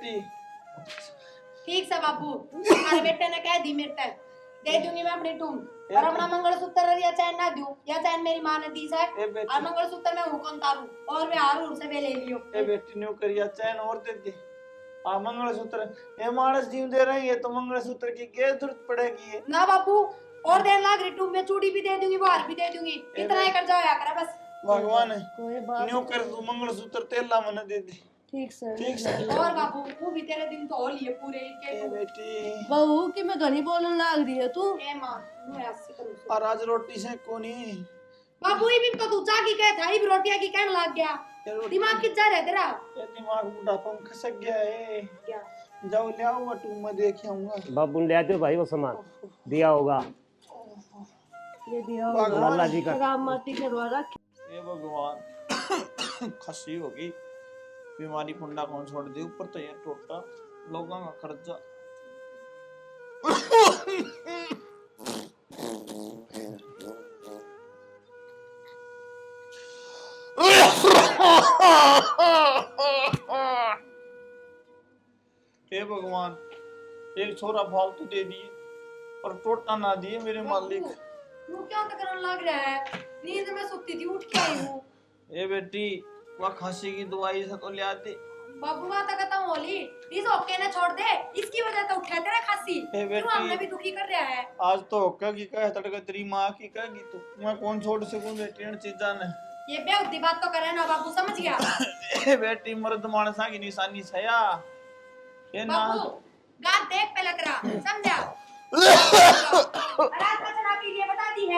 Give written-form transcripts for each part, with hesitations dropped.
बेटी। ठीक से बाबू, तुम्हारे बेटे ने कह दी मेरे तक दे दूंगी मैं अपनी टूम, और अपना मंगलसूत्र या चैन ना दूं, या चैन मेरी माँ ने दी है और मंगलसूत्र मैं हूं कौन तारू और मैं हारू से वे ले लियो। ए बेटी न्यू करिया चैन और दे दे आ मंगलसूत्र। ये मानस जीव दे रहे हैं तो मंगलसूत्र की क्या जरूरत पड़ेगी? ना बाबू और देन लाग रही टूम में चूड़ी भी दे दूंगी, वो हार भी दे दूंगी, इतना ही कर जाओ या कर बस। भगवान कोई बात न्यू कर तू मंगलसूत्र तेला मन दे दे। ठीक सर ठीक सर। और बाबू वो भी तेरे दिन तो हो लिए पूरे के ए बेटी बहू कि मैं घनी बोलने लाग रही है तू। ए मां नु ऐसे करूं और आज रोटी से कोनी बाबू ये भी तो तू जागी कहे था, ये भी रोटियां की कहने लग गया, दिमाग किस जा रहा है तेरा? ये दिमाग बुढ़ापा में खसक गया है। क्या जाओ ले आओ टू मैं देख आऊंगा। बाबू ले आते हो भाई वो सामान दिया होगा ये दिया होगा लाला जी का। राम माटी करवा रख। ये भगवान खसी होगी बीमारी कुंडा कौन छोड़ दे ऊपर तो ये टोटा लोगों का खर्चा। हे भगवान एक छोरा फालतू दे दिए और टोटा ना दिए मेरे मालिक। तू क्या तो करने लग रहा है? नींद में सोती थी उठ के आई हूं। ए बेटी वह खांसी की दवाई से तो ले आते। बाबू बात खत्म होली, इस ओके ने छोड़ दे, इसकी वजह तो उठा तेरा खांसी, तू हमने भी दुखी कर रहा है। आज तो होका की कहे तड़का तेरी माँ की कहेगी तू मैं कौन छोड़ सकूं बेटी इन चीजा ने। ये बेहुदी बात तो करे ना बाबू, समझ गया? ए बेटी मर्द मानसा की निशानी छया ये ना बाबू गात देख पे लग रहा, समझा? रात में चला के ये बता दी है।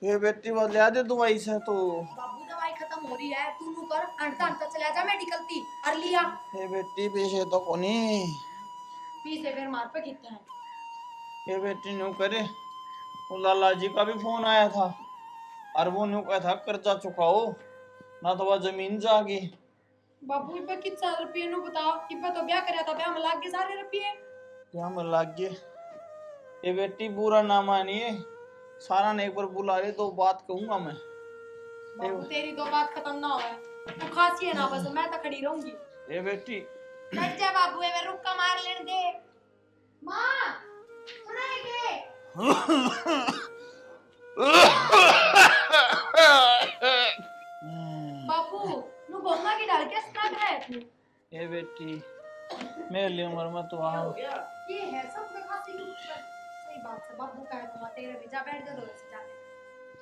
ये बेटी वो ले दे दवाई से तो। बाबू दवाई खत्म हो रही है, तू नु कर अंटा अंटा चला जा मेडिकल ती और लिया। ये बेटी पीछे तो कोनी पीछे फिर मार पे कितना है। ये बेटी न्यू करे वो लाला जी का भी फोन आया था और वो न्यू कहा था कर्जा चुकाओ ना तो वह जमीन जागी। बाबू इब्बा कितना रुपये नु बताओ, इब्बा तो ब्याह करया था, ब्याह में लाग गए सारे रुपये। क्या में लाग गए? ये बेटी बुरा ना मानिए सारा ने एक बार बुला ले तो बात कहूंगा मैं। बाबू तेरी दो बात खत्म ना होए, तू खासी है ना बस, मैं तो खड़ी रहूंगी। ये बेटी बैठ जा बाबू, ये मैं रुक्का मार लेने दे। मां सुनेगे? बाबू नु बोलना की डाल के स्टार्ट है तू। ये बेटी मेरे लिए उम्र में तो आओ ये है सब में खासी की सही बात है बाबू का है, तुम तेरे भी जा बैठ जा दो से जाके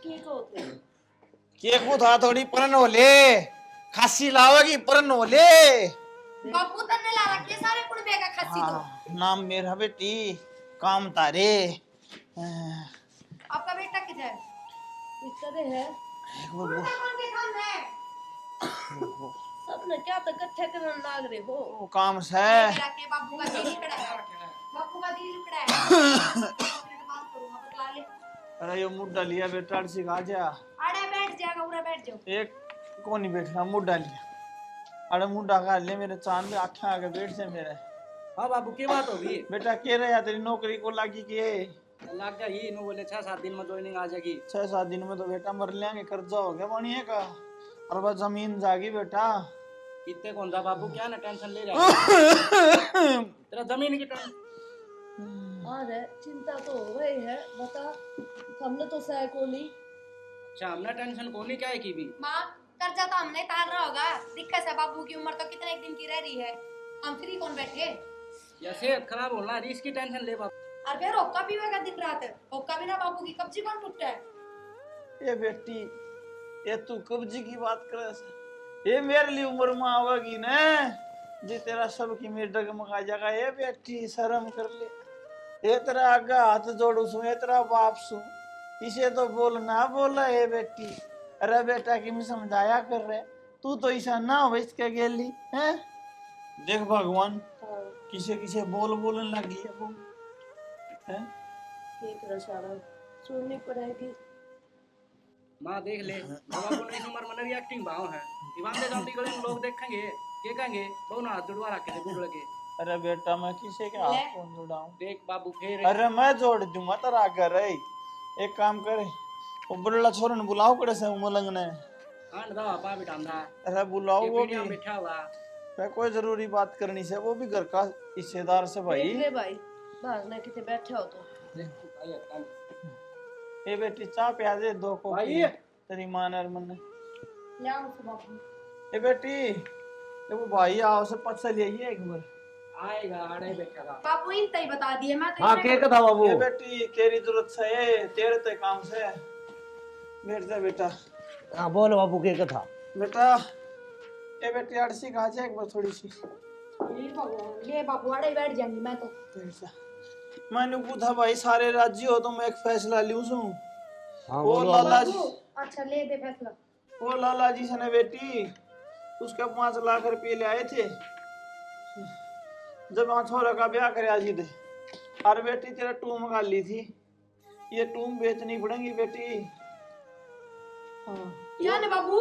की को होते के को था थोड़ी परन होले खासी लावेगी परन होले। बाबू तन्ने ला रखे सारे कुड़बे का खासी तो। नाम मेरा बेटी काम तारे। आपका बेटा किधर है? इतने है कौन के काम है? सबने क्या तो इकट्ठे करने लाग रहे हो। वो काम से मेरा के बाबू का दिल खड़ा है, बाबू का दिल खड़ा है। बात करूंगा बतला ले। अरे ये मुद्दा लिया बेटा सिखा जा। अरे बैठ जाएगा पूरा बैठ जाओ। एक कोनी बैठना मुद्दा लिया अरे मुद्दा का ले मेरे चांद में आँखें आगे बैठ से मेरे। हाँ बाबू की बात होगी बेटा कह रहे तेरी नौकरी को लागी के लग जाएगी इन्हों बोले 6-7 दिन में ज्वाइनिंग आ जाएगी। 6-7 दिन में तो बेटा मर लेंगे कर्जा हो गया पानी का और बस जमीन जागी बेटा। कितने कौन था बाबू क्या ना टेंशन ले रहा है तेरा जमीन की टेंशन। हाँ रे चिंता तो हो गई है, बता हमने तो सह को नहीं। अच्छा हमने टेंशन को नहीं क्या है की भी। माँ कर्जा तो हमने तार रहा होगा, दिक्कत है बाबू की उम्र तो कितने दिन की रह रही है, हम फ्री कौन बैठे। या सेहत खराब होना है इसकी टेंशन ले बाबू। और फिर होक्का पीवेगा दिन रात, होक्का बिना बाबू की कब्जी कौन टूटता है? ये बेटी ये तू कब्जी की बात करे ये मेरे लिए उम्र में आवेगी ना जी तेरा सब की मेरे डगमगा जाएगा। ये बेटी शर्म कर ले ये तेरा आगे हाथ जोड़ू सु ये तेरा बाप सु इसे तो बोल ना बोला ये बेटी। अरे बेटा कि मैं समझाया कर रहे तू तो ऐसा ना हो इसके गेली है। देख भगवान किसे किसे बोल बोलने लगी है वो है ठीक रसारा सुननी पड़ेगी। माँ देख ले बाबा को इस उम्र में रिएक्टिंग भाव है दीवान दे जाती गले में लोग देखेंगे ये कहेंगे बहु ना हाथ जुड़वा रखे थे बुढ़ लगे। अरे बेटा मैं किसे के हाथ कौन जुड़ाऊं? देख बाबू फिर अरे मैं जोड़ दूंगा तेरा घर एक काम करे वो बुढ़ला छोरे ने बुलाओ कड़े से उमलंग ने कान दा पा बिठांदा अरे बुलाओ ये वो भी, पीढ़ियां बैठा हुआ मैं कोई जरूरी बात करनी से, वो भी घर का हिस्सेदार से देख भाई। ले भाई बाहर ना कितने बैठे हो तो देख तू भाई कान ए बेटी चाह पिया दे 2 कॉफी भाई। तेरी मां ने मन। ले आओ से बापू। ए बेटी ये वो भाई आओ से पछ ले आइए एक बार। आएगा आड़े बैठा था बापू इन तई बता दिए मैं तो हाँ इन्हें- के कथा बाबू। ए बेटी तेरी जरूरत से तेरे ते काम से बैठ जा बेटा। हाँ बोल बाबू के कथा। बेटा ए बेटी अड़सी खा जा एक बार थोड़ी सी। ये भगवान, ले बापू आड़े ही बैठ जाएंगी मैं तो। बैठ जा। मैंने पूछा भाई सारे राज्य हो तो मैं एक फैसला लूं सू। हाँ वो बोलो लाला बाबू। जी, बापू, अच्छा ले दे फैसला। वो लाला जी से ने बेटी उसके 5 लाख रुपये ले आए थे जब वहाँ छोरा का ब्याह करे जी थे। और बेटी तेरा टूम गा ली थी, ये टूम बेचनी पड़ेगी बेटी। क्या ने बाबू?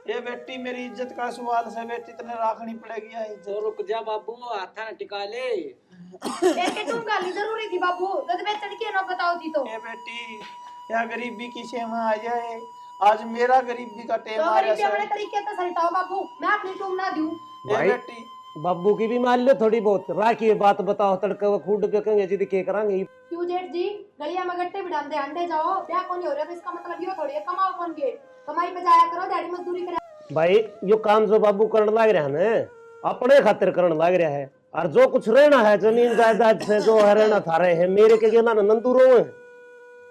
ये बेटी मेरी इज्जत का सवाल है बेटी, तने राखनी पड़ेगी ये इज्जत। तो रुक जा बाबू हाथा न टिका ले एक तुम गाली जरूरी थी बाबू, जब मैं चढ़ के ना बताओ थी तो। ये बेटी या गरीबी की सेवा आ जाए, आज मेरा गरीबी का टेम तो आ गरीबी रहा अपने है। तरीके से सलटाओ बाबू, मैं अपनी टूम ना दूं। ये भाई बेटी बाबू की भी मान लो थोड़ी बहुत, राखी बात बताओ तड़के वो खूड बेकेंगे जी के करांगे। क्यों जेठ जी, गलिया में गट्टे बिठान दे अंडे जाओ, ब्याह कौन हो रहा है तो इसका मतलब ये थोड़ी है कमाओ कौन के, कमाई पे जाया करो, दिहाड़ी मजदूरी करा। भाई यो काम जो बाबू करने लग रहा है ना अपने खातिर करने लग रहा है, और जो कुछ रहना है जमीन जायदाद से जो है रहना था रहे है मेरे के गेला नंदू रो है।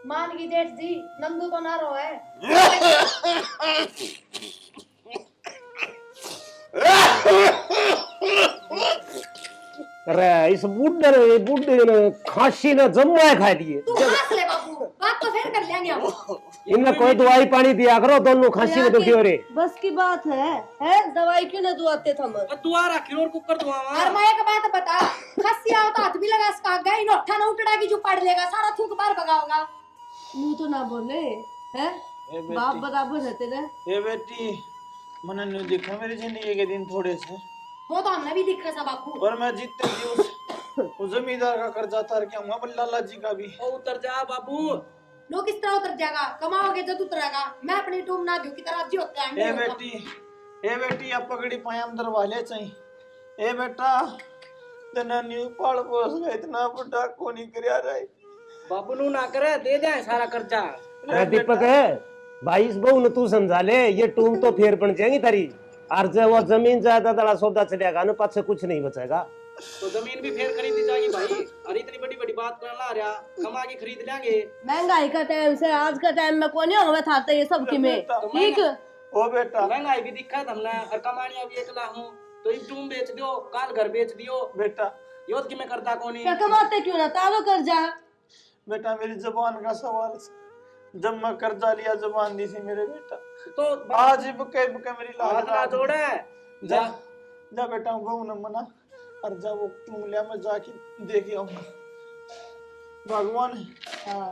मान की जेठ जी, नंदू तो ना रो है। अरे इस बुढ़े ने खांसी ने जम्मा खा लिए। तू हंस ले बाबू, बात तो फिर कर लेंगे हम। इनमें कोई दवाई पानी दिया करो, दोनों खांसी में दुखी हो रहे। बस की बात है दवाई क्यों ना दुआते थम। दुआ रखी और कुकर दुआ और मैं एक बात बता, खस्सी आओ तो हाथ भी लगा सका गई, नोठा ना उठड़ा की जो पड़ लेगा, सारा थूक बार भगाओगा। मुंह तो ना बोले है, ए बाप बेटी बराबर रहते रहे। ये बेटी मैंने नहीं देखा मेरी जिंदगी के दिन थोड़े से, वो तो हमने भी दिखा सा बापू। पर मैं जीतते जी उस जमींदार का कर्जा तार के आऊंगा, लाला जी का भी। ओ उतर जा बाबू लोग किस तरह उतर जाएगा, कमाओगे जब उतरेगा। मैं अपनी टूम ना दूं कि तरह जी होते हैं। ए बेटी अब पकड़ी पाए हम दरवाले चाहिए। ए बेटा तना न्यू पाल पोस गए, इतना बड़ा को नहीं करया रहे। बाबू नु ना करे दे दे सारा कर्जा। अरे दीपक है भाई, इस बहू ने तू समझा ले, ये टूम तो फेर बन जाएगी तारी, और जब वो जमीन जायदाद वाला सौदा चलेगा ना पाछे कुछ नहीं बचेगा। तो जमीन भी फेर खरीदी जाएगी भाई। अरे इतनी बड़ी बड़ी बात करना ला रहा, कमा के खरीद लेंगे। महंगाई का टाइम से आज का टाइम में कौन होगा था ये सब की में ठीक। ओ बेटा महंगाई भी दिखा है हमने, और कमानिया भी एकला हूँ तो एक टूम बेच दियो, काल घर बेच दियो। बेटा योद की मैं करता कोनी। क्या कमाते क्यों ना तारो कर जा। बेटा मेरी जबान का सवाल है। जब मैं कर्जा लिया जबान दी थी मेरे बेटा, तो आज बुके बुके मेरी हाथ ना लाज जोड़े जा जा बेटा, बहू ने मना और जा वो तुम लिया मैं जाके देख आऊंगा। भगवान हाँ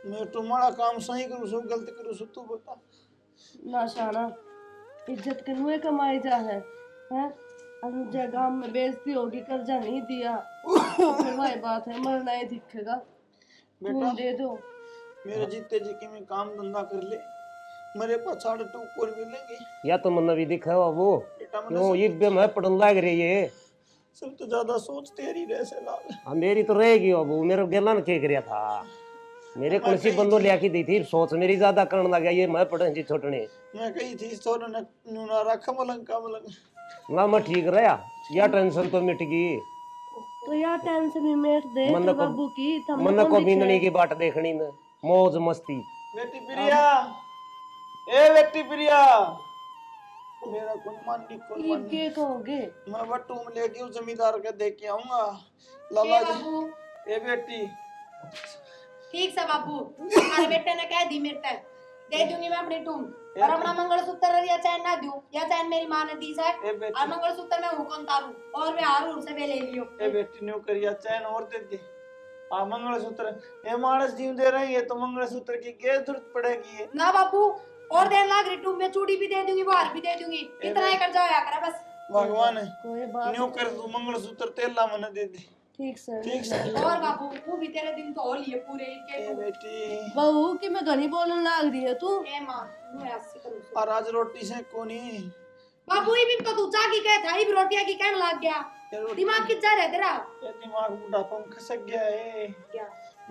मैं तुम्हारा काम सही करूँ सो गलत करूँ सो तू बता। ना शाना इज्जत के नुए कमाई जा है अनुजा गांव में बेइज्जती होगी, कर्जा नहीं दिया तो फिर वही बात है, मरना ही दिखेगा। बेटा खून दे दो। मेरे जीते जी के मैं काम धंधा कर ले, मेरे पास 2.5 और मिलेंगे। या तो मन भी दिखा वो बेटा क्यों मैंने ये बे मैं पढ़ने लग रही है। सब तो ज्यादा सोच तेरी रह से लाल। हाँ मेरी तो रहेगी बाबू, मेरे गेला ने के करया था, मेरे कौन सी बंदो लिया की दी थी, सोच मेरी ज्यादा करने लगा ये मैं पढ़े जी छोटने। मैं कही थी सोना न रखा मलंग का मलंग। ना मैं ठीक रहा, या टेंशन तो मिट गई। तो यार टेंशन भी मेट दे मन तो को- बाबू की तब मन को बींदनी की बाट देखनी न, मौज मस्ती। बेटी प्रिया, ए बेटी प्रिया, मेरा कौन मान ली कौन मान ली। के कहोगे मैं बट्टू में लेके उस जमींदार के देख के आऊंगा। ए लाला जी बाबू, ए बेटी ठीक से बाबू, तुम्हारे बेटे ने कह दी मेरे तक दे दूंगी मैं अपनी टूम, और अपना मंगलसूत्र या चैन ना दूं, या चैन मेरी माँ ने दी है, ए बेटी और मंगलसूत्र मैं हूं कौन तारू, और वे हार से वे ले लियो। ए बेटी न्यू करिया चैन और दे दे। आ मंगलसूत्र ए मानस जीव दे रही है तो मंगलसूत्र की क्या जरूरत पड़ेगी है। ना बाबू, और देर लाग रही टूम में, चूड़ी भी दे दूंगी, वो हार भी दे दूंगी, इतना ही कर जाओ या करे बस। भगवान कोई बात न्यू कर तू मंगलसूत्र तेला मन दे दे। ठीक से ठीक से और बाबू वो भी तेरे दिन तो हो लिए पूरे के ए बेटी बहू कि मैं घनी बोलने लाग रही है तू। ए मां नु ऐसे करू सो। और आज रोटी से कोनी बाबू ये भी तो तू चाकी कहे था ये भी रोटियां की कहने लग गया। ये रोटी दिमाग किस जा रहा है तेरा? ये दिमाग बुढ़ापा में खसक गया है। क्या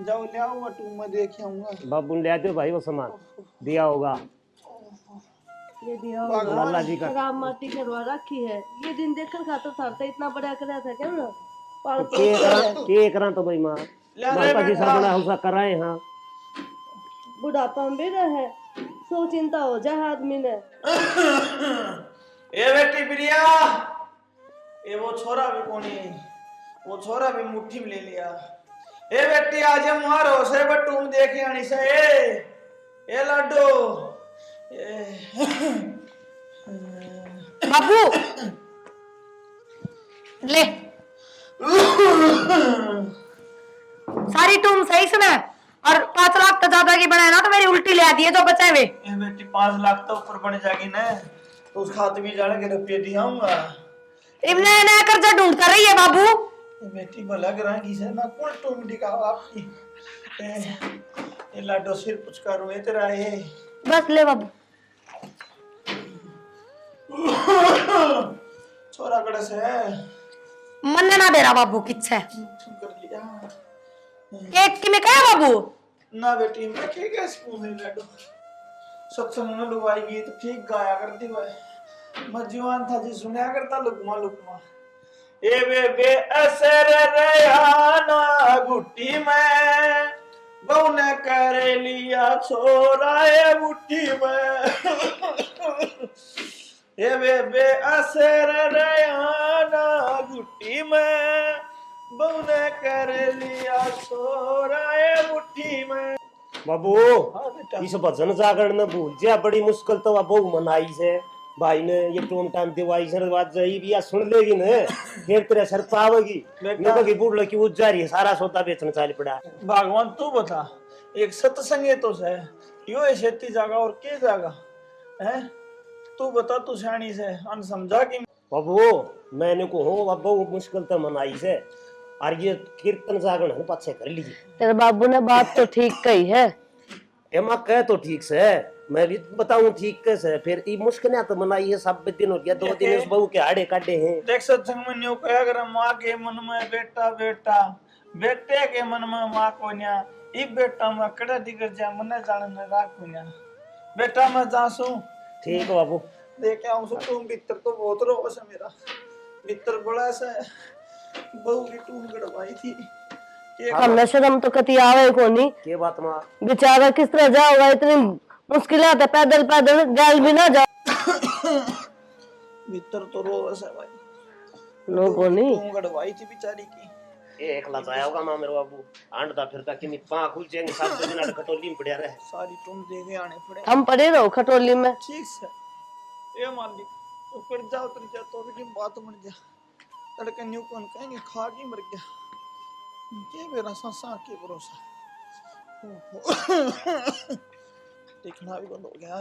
जाओ ले आओ टू मैं देख आऊंगा। बाबू ने ले आते भाई वो सामान दिया होगा। ये दिया होगा लाला जी का राम माटी करवा रखी है। ये दिन देखकर खाता था तो इतना बड़ा कराया था क्या ना पाल के करा तो भाई माँ ले माता जी सामने हमसा कराए हाँ बुढ़ापा में भी रहे सो चिंता हो जाए आदमी ने। ए बेटी प्रिया ये वो छोरा भी कोनी वो छोरा भी मुट्ठी में ले लिया। ए बेटी आज मारो से बटूम देखे आनी से ए लाडो बाबू ले सारी तुम सही सुना और 5 लाख तो ज्यादा की बनाए ना तो मेरी उल्टी ले आती है जो बचाए वे। ए बेटी 5 लाख तो ऊपर बन जाएगी ना तो उस खाते में जाने के रुपये दिखाऊंगा। इमने नया कर्जा ढूंढता रही है बाबू। ए बेटी भला कराएगी से ना कौन टूम दिखाओ आपकी ए लाडो सिर पुचका रोए तेरा है बस ले बाबू छोरा कड़े से मन ना दे रहा बाबू किछ है कर लिया केक की में कहा बाबू ना बेटी मैं ठीक है स्कूल में लाडो सत्संग में लुगाई गई तो ठीक गाया करती भाई मैं जवान था जी सुनया करता लुकमा लुकमा ए बे असर रयाना गुट्टी में बहु ने कर लिया छोरा ए गुट्टी में ए बे असर रयाना गुट्टी में बहु ने कर लिया छोरा ए गुट्टी में। बाबू हाँ बेटा इस भजन जागरण न भूल जा बड़ी मुश्किल तो बहु मनाई से भाई ने ये टोम टाइम दिवाई सर बात जाई भी या सुन लेगी न फिर तेरे सर पावेगी बेटा। नहीं तो की बूढ़ लड़की उज्जारी है सारा सौदा बेचने चाल पड़ा। भगवान तू बता एक सत्संग है तो से यो है खेती जागा और के जागा है तू बता तू सियानी से अन समझा कि बाबू मैंने को हो बाबू मुश्किल तो मनाई से और ये कीर्तन जागरण है पाछे कर लीजिए। तेरे बाबू ने बात तो ठीक कही है। एमा कह तो ठीक से मैं भी बताऊं ठीक कैसे फिर ये मुश्किल है तो मनाई है सब दिन हो गया 2 दिन उस बहू के आड़े काटे हैं। देख सत्संग में न्यू कहा अगर माँ के मन में बेटा बेटा बेटे के मन में माँ को न्या ई बेटा में कड़ा दिगर जा मन जाने न राख न्या बेटा मैं जासू ठीक है बाबू देख आऊं सो तुम भीतर तो बहुत रो से मेरा भीतर बड़ा सा बहू की टून गड़वाई थी कि हमें शर्म तो कति आवे को नहीं के बात माँ बेचारा किस तरह जाओगा इतनी मुश्किल है पैदल पैदल गैल भी ना जाओ भीतर तो रो से भाई लोगों नहीं टून गड़वाई थी बेचारी की एक लाया होगा मां मेरे बाबू आंडदा फिरता कि नहीं पा खुल जाएंगे 7 दिन खटोली में पड़या रहे सारी टून देखे आने पड़े हम पड़े रहो खटोली में। ठीक से ये मालिक तो कर जाओ उतर जा तो भी बात बन जा तड़के न्यू कौन कहेंगे खा के मर गया ये मेरा सांसा के भरोसा देखना भी बंद हो गया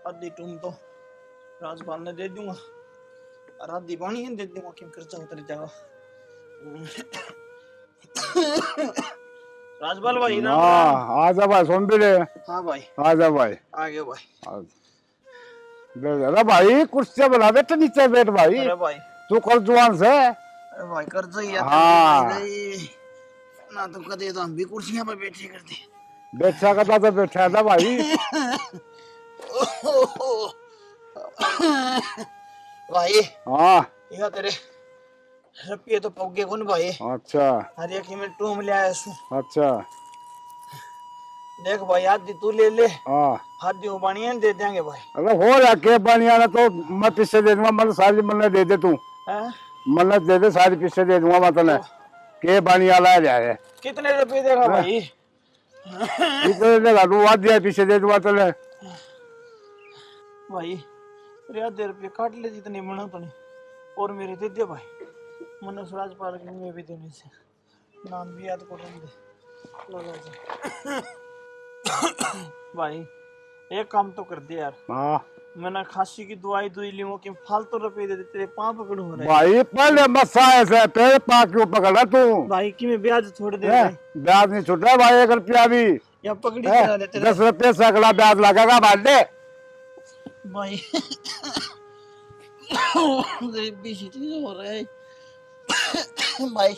आधी टून तो राजपाल ने दे दूंगा और आधी पानी दे दूंगा क्यों कर जाओ उतर जाओ राजपाल भाई ना हाँ आजा भाई सुन भी ले। हाँ भाई आजा भाई आ गए भाई अरे भाई कुर्सी बना दे तो नीचे बैठ भाई अरे भाई तू कल जुआन से अरे भाई कर जाइए हाँ। ना तो कदे तो हम भी कुर्सियां पे बैठे करते बैठा करता तो बैठा था भाई भाई हाँ यह तेरे रुपये तो पौगे कौन भाई अच्छा हर एक में टूम ले आया सू अच्छा देख भाई आधी तू ले ले हाँ आधी उबानियां दे देंगे भाई अरे हो रहा के बनिया ना तो मैं पीछे दे दूंगा मतलब सारी मन दे दे तू हैं मन दे दे सारी पीछे दे दूंगा मतलब के बनिया ला जाए कितने रुपये देगा भाई इतने देगा तू आधी पीछे दे दूंगा तो भाई तेरे आधे रुपये काट ले जितने बना तो नहीं और मेरे दे दे भाई मनो स्वराज पार्क में भी देने से नाम भी याद कर लगा भाई एक काम तो कर दे यार हाँ मैंने खांसी की दवाई दुई ली कि फालतू रुपए दे दे, तेरे पाँव पकड़ हो रहे भाई पहले मस्सा ऐसे तेरे पाँव क्यों पकड़ा तू? भाई कि मैं ब्याज छोड़ दे हैं? भाई, ब्याज नहीं छूट रहा भाई, 1 रुपया भी या पकड़ी हैं? करा ले तेरे 10 रुपये से अगला ब्याज लगेगा भाई। भाई। गरीबी सी चीज हो रहा है भाई।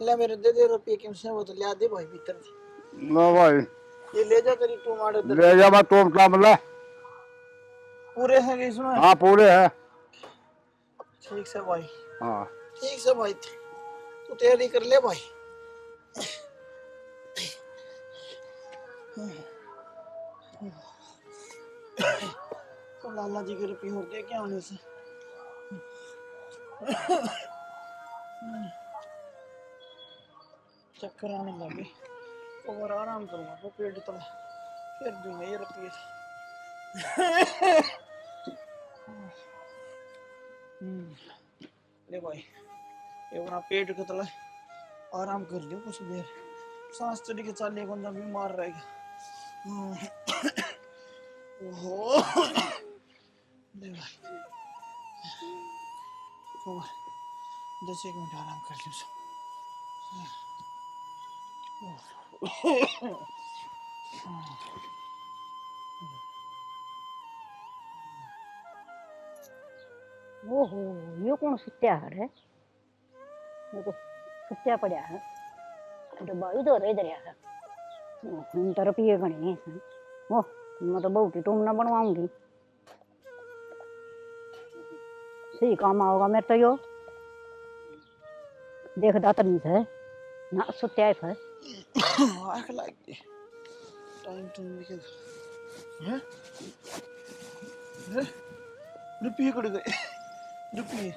ले मेरे दे रुपये क्यों से, वो तो लिया दे भाई भीतर से। लो भाई ये ले जा तेरी टमाटर दे, ले जा, मैं तुम क्या मिला? पूरे हैं कि इसमें? हाँ पूरे है। ठीक से भाई, हाँ ठीक से भाई, तू तैयारी कर ले भाई। तो लाला जी के रुपये हो गए क्या होने से? चक्कर आने लगे, और आराम करूंगा तो पेट तला, फिर दूंगा ये रुपये। ले भाई, ये अपना पेट को तला, आराम कर लियो कुछ देर, सांस चढ़ी के चालिए कौन सा बीमार रहेगा। ओहो, ले भाई, 10 मिनट आराम कर लियो। ओहो, यो कौन सुत्या है? ये तो सुत्या पड़ा है, तो बायु तो रह दरिया है। हम तरफ ये गणी है। ओह, मैं तो बहुत ही टूम ना बनवाऊंगी, सही काम आओगा मेरे तो यो। देख दातर नहीं है ना, सुत्या है फिर। आँख लग गई, टाइम तो निकल, हैं? रुपये कट गए, रुपये,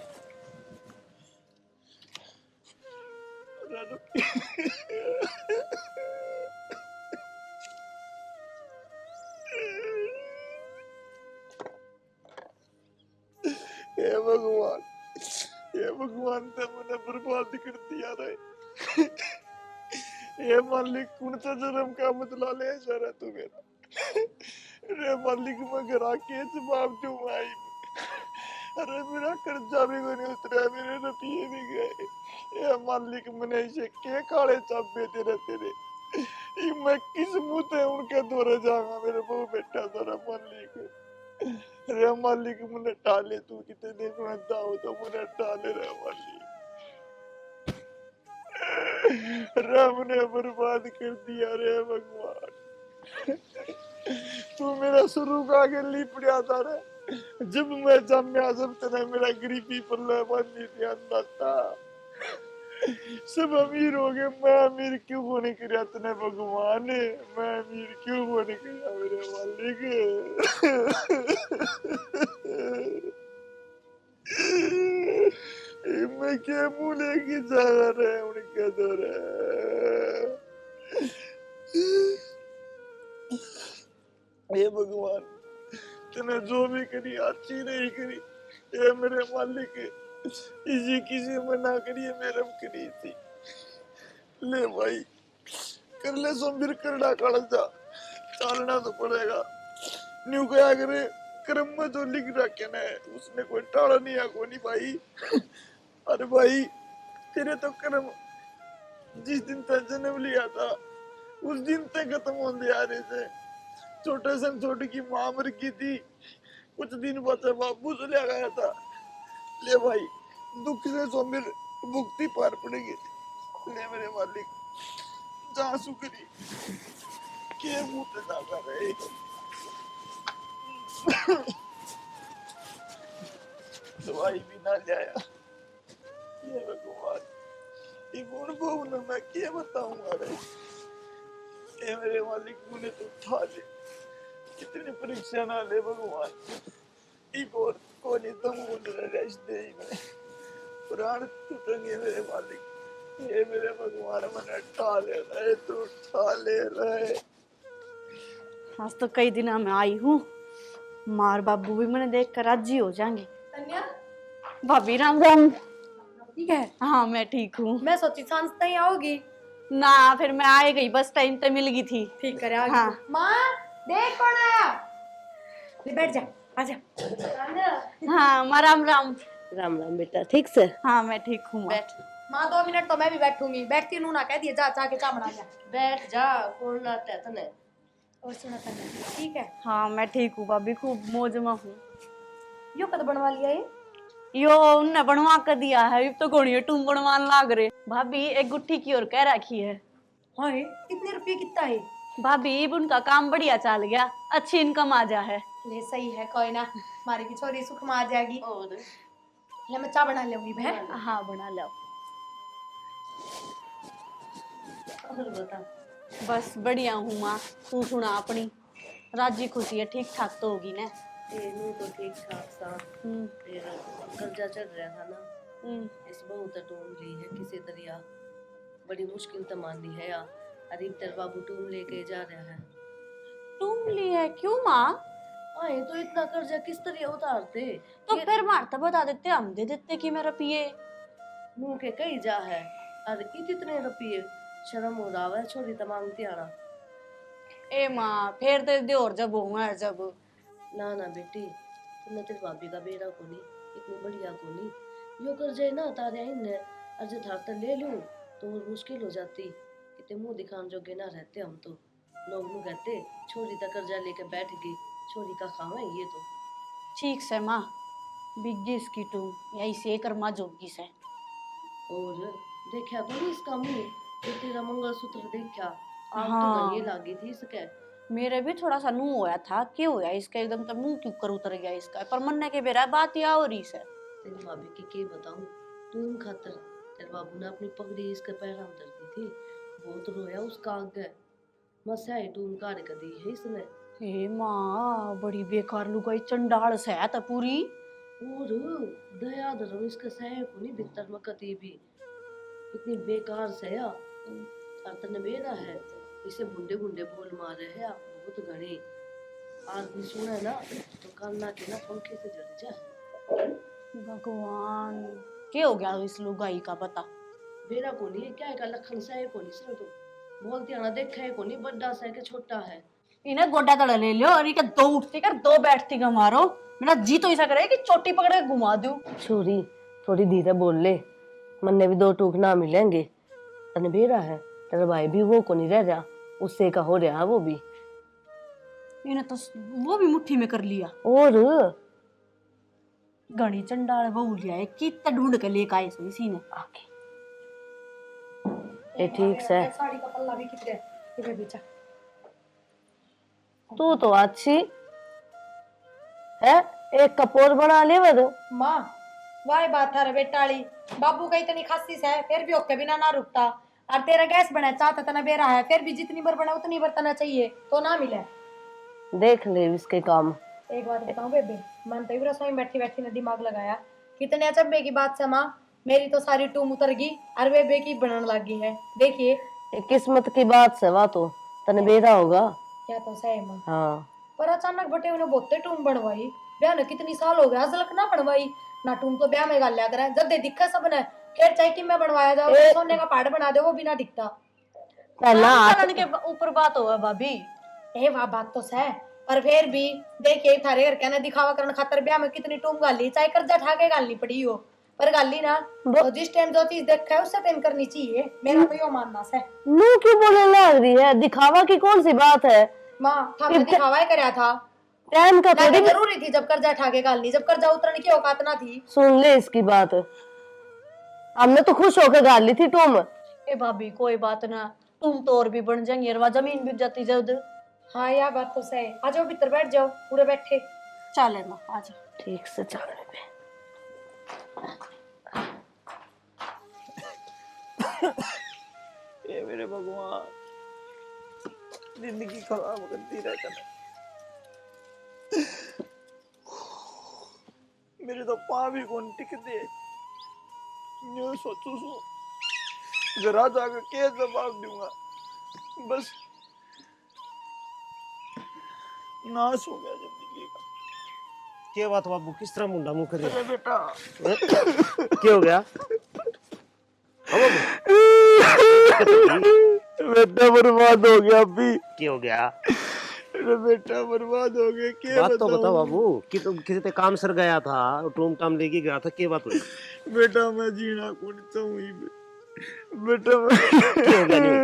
हे भगवान, हे भगवान, तो मैंने बर्बाद कर दिया रे। ये मालिक कौन सा जन्म का मतला ले सारा तू मेरा। रे मालिक मैं घर आके जवाब दूं आई। अरे मेरा कर्जा भी नहीं उतरा, मेरे रुपये भी गए। ये मालिक मैंने इसे के काले चाबे तेरे तेरे, ये मैं किस मुंह से उनके दौरे जाऊंगा मेरे बहु बेटा सारा मालिक। रे मालिक मुझे टाले, तू कितने देखना चाहो तो मुझे टाले रे मालिक। रब ने बर्बाद कर दिया रे भगवान। तू मेरा शुरू का आगे लिपड़ा था रे, जब मैं जम्या जब तेने मेरा गरीबी पर बंदी ध्यान था। सब अमीर हो गए, मैं अमीर क्यों होने किया तूने भगवान? मैं अमीर क्यों होने किया मेरे मालिक? मैं क्या मुँह लेके जा रहे उनके दौर। ये भगवान, तूने जो भी करी अच्छी नहीं करी, ये मेरे मालिक इसी किसी में ना करिए मेरे करी थी। ले भाई, कर ले सोमवीर करना काल जा, चलना तो पड़ेगा। न्यू क्या करे, कर्म में जो लिख रखे ना उसने कोई टाला नहीं है कोई नहीं भाई। अरे भाई, तेरे तो कर्म जिस दिन तक जन्म लिया था उस दिन तक खत्म होने आ रहे थे। छोटे से छोटी की माँ मर गई थी, कुछ दिन बाद बाबू चला गया था। ले भाई, दुख से सोमवीर भुगती पार पड़ेगी। ले मेरे मालिक, जहाँ सुकरी के मुँह ना कर रहे। दवाई भी ना लाया। ये भगवान, ये कौन बोलूं मैं क्या बताऊंगा रे? ये मेरे मालिक मुझे तो उठा ले, कितनी परीक्षा ना ले भगवान। एक और कोनी तुम मुझे रेस्ट दे मैं, प्राण टूटेंगे मेरे मालिक। ये मेरे भगवान मैंने उठा ले रहे, तू उठा ले रहे। आज तो कई दिनों में आई हूँ, मार बाबू भी मैंने देख कर राजी हो जाएंगे। तन्या, भाभी राम राम। ठीक है? हाँ मैं ठीक हूँ। मैं सोची सांस तई आओगी। ना फिर मैं आ गई, बस टाइम पे मिल गई थी। ठीक करे आगे। हाँ। माँ, देख कौन आया। ले बैठ जा। आजा। हाँ माँ राम राम। राम राम बेटा, ठीक से हाँ मैं ठीक हूँ माँ। बैठ। माँ 2 मिनट तो मैं भी बैठूंगी। बैठती नू ना कह दिए जा के चा बना लिया। बैठ जा, कौन लाता है तने? और सुना तन्ने, ठीक है? हाँ मैं ठीक हूँ भाभी, खूब मौज में हूँ। यो कद बनवा लिया ये? यो उनने बनवा कर दिया है, अब तो कौन तुम बनवान लाग रहे। भाभी एक गुट्ठी की और कह रखी है। हाँ कितने रुपये कितना है? भाभी अब उनका काम बढ़िया चल गया, अच्छी इनकम आ जा है। ले सही है, कोई ना, हमारी की छोरी सुख में आ जाएगी। और ले मैं चा बना लूंगी बहन। हाँ बना लो। बता। बस बढ़िया हूँ माँ, तू सुना अपनी। राजी खुशी है, ठीक ठाक तो होगी ना? नू तो ठीक ठाक सा। फिर कर्जा चढ़ रहा था ना, इस बहुत टूम ली है किसी तरह, बड़ी मुश्किल तो मान ली है यार। अरे तेरे बाबू टूम लेके जा रहा है। तुम ली है क्यों माँ? आए तो इतना कर्जा किस तरह उतारते? तो फिर मारता बता देते, हम दे देते कि मेरा पिए। मुंह के कई जा है, अरे इतने रुपये, शर्म हो रहा है, छोरी तो मांगती आना। ए माँ फिर दे दे और जब होगा जब। ना ना बेटी, तुमने तेरी भाभी का बेड़ा को नहीं, इतनी बढ़िया को नहीं, यो कर्जे ना तारे इन्हें अर्ज थारते ले लूं तो और मुश्किल हो जाती। कितने मुंह दिखान जोगे ना रहते हम तो। लोग नु कहते छोरी का कर्जा लेके बैठ गई, छोरी का खावा ये तो। ठीक से माँ, बिग्गी इसकी तुम यही से कर्मा जोगी से। और देखा तो नहीं इसका मुंह, जो तेरा मंगलसूत्र देखा, आग हाँ। तो गनी लागी थी इसके। मेरे भी थोड़ा सा नू होया था, क्यों होया इसका एकदम तो मुंह क्यों कर उतर गया इसका, पर मन्ने के बेरा बात या हो रही से। तेरी भाभी की के बताऊं, तुम खातर तेरे बाबू ने अपनी पगड़ी इसके पैर में धर दी थी, बहुत रोया उसका आगे। मसा ही टूम काट कर दी है इसने। हे माँ बड़ी बेकार लुगाई चंडाल से है तो पूरी। और दया धर्म इसका सह को नहीं भीतर में कती भी, इतनी बेकार से या अर्तन बेरा है। इसे बुंडे बुंडे बोल मारे है बहुत घने। आदमी सुने ना तो कान्ना के ना पंखे से जड़ जाए। भगवान क्या हो गया इस लुगाई का पता। बेरा को नहीं क्या है का लखन सह को नहीं सर तो बोलती आना देखा है को नहीं, बड़ा सा के छोटा है। इन्हें गोड्डा तड़ा ले लो और ये दो उठती कर दो बैठती का मारो। मेरा जी तो ऐसा करे कि चोटी पकड़ के घुमा दूं। छोरी थोड़ी धीरे बोल ले, मन्ने भी 2 टूक ना मिलेंगे। तने बेरा है, तेरा भाई भी वो को नहीं रह रहा, उससे का हो रहा वो भी। इन्हें तो वो भी मुट्ठी में कर लिया। और घनी चंडाल बहू लिया है, कितना ढूंढ के लेके आए सो इसी ने आके। ये ठीक से साड़ी का पल्ला भी कितने इधर बेचा। तू तो अच्छी है, एक कपोर बना ले वो। माँ वाही बात है बेटाली, बाबू का इतनी खासी है फिर भी ओके बिना ना रुकता। और तेरा गैस बना चाहता तना बेरा है, फिर भी जितनी बार बना उतनी बरतना चाहिए तो ना मिले। देख ले इसके काम। एक बात बताऊं बेबे, मन तो रसोई में बैठी बैठी ने दिमाग लगाया, कितने अचंभे की बात से माँ, मेरी तो सारी टूम उतर गई और बेबे की बनने लगी है। देखिए ये किस्मत की बात से वा तो तने बेरा होगा। क्या तो सही माँ। हाँ पर अचानक बटे उन्हें बहुते टूम बनवाई, ब्याह ने कितनी साल हो गया अजलक ना बनवाई ना। टूम तो ब्याह में गाल लिया करा, जब दे दिक्कत सब ने फिर चाहे कि मैं बनवाया जाओ, सोने का पहाड़ बना दे वो बिना दिखता। चलन के ऊपर बात हो भाभी। ए वाह बात तो सह, पर फिर भी देखिए थारे घर कहना दिखावा करने खातर ब्याह में कितनी टूम गाली, चाहे कर्जा ठाके गालनी पड़ी हो पर गाली ना। तो जिस टाइम जो चीज देखा है उससे टाइम करनी चाहिए, मेरा तो यो मानना है। नू क्यों बोलने लग रही है, दिखावा की कौन सी बात है? माँ हमने दिखावा ही कराया था, टाइम का थोड़ी जरूरी थी जब कर्जा ठाके गालनी, जब कर्जा उतरने की औकात ना थी। सुन ले इसकी बात, हमने तो खुश होकर गाल ली थी तुम। ए भाभी कोई बात ना, तुम तो और भी बन जाएंगे और जमीन बिक जाती जल्द। हाँ यार बात तो सही। आ जाओ भीतर बैठ जाओ, पूरे बैठे। चले ना आज ठीक से चल पे। ये मेरे भगवान जिंदगी खराब करती रहता है। मेरे तो पाँव भी कौन टिकते, यूं सोचू सो घर जाकर क्या जवाब दूंगा, बस नाश हो गया जिंदगी का। क्या बात बाबू, किस तरह मुंडा मुंह कर अरे बेटा क्या हो गया? बेटा बर्बाद हो गया अभी। क्या हो गया? मेरा बेटा बर्बाद हो गया। क्या बात तो बताओ बाबू कि तुम किसी ते काम सर गया था, टूम टाम लेके गया था, क्या बात हुई? बेटा मैं जीना कौन चाहूँ बेटा मैं क्या हो गया नहीं?